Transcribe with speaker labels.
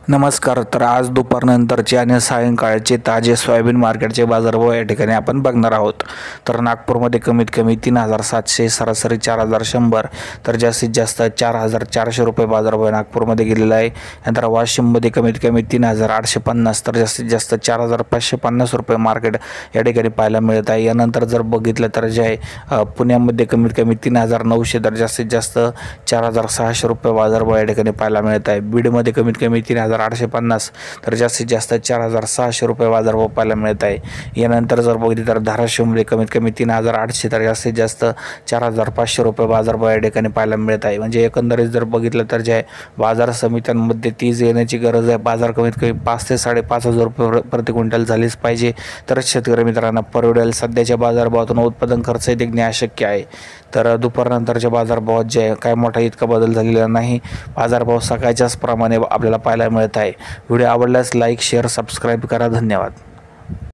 Speaker 1: नमस्कार. तर आज दुपारनंतरचे आणि सायंकाळचे ताजे सोयाबीन मार्केटचे बाजारभाव या ठिकाणी आपण बघणार आहोत. तर नागपूरमध्ये कमीत कमी 3,700, सरासरी 4,100, तर जास्तीत जास्त 4,400 रुपये बाजारभाव नागपूरमध्ये गेलेला आहे. नंतर वाशिममध्ये कमीत कमी 3,850, तर जास्तीत जास्त 4,550 रुपये मार्केट या ठिकाणी पाहायला मिळत आहे. यानंतर जर बघितलं तर जे आहे पुण्यामध्ये कमीत कमी 3,900, तर जास्तीत जास्त 4,600 रुपये बाजारभाव या ठिकाणी पाहायला मिळत आहे. बीडमध्ये कमीत कमी 3,850, तर जास्तीत जास्त 4,600 रुपये बाजारभाव पाहायला मिळत आहे. यानंतर जर बघितलं तर धाराशिवमध्ये कमीत कमी 3,800, तर जास्तीत जास्त 4,500 रुपये बाजारभाव या ठिकाणी पाहायला मिळत आहे. म्हणजे एकंदरीत जर बघितलं तर जे आहे बाजार समित्यांमध्ये तीज येण्याची गरज आहे. बाजार कमीत कमी 5 ते 5,500 रुपये प्रति क्विंटल झालीच पाहिजे, तरच शेतकरी मित्रांना परवडेल. सध्याच्या बाजारभावातून उत्पादन खर्च देखणे अशक्य आहे. तर दुपारनंतरच्या बाजारभावात जे आहे काय मोठा इतका बदल झालेला नाही. बाजारभाव सकाळच्याच प्रमाणे आपल्याला पाहायला मिळत आहे. व्हिडिओ आवडल्यास लाईक, शेअर, सबस्क्राईब करा. धन्यवाद.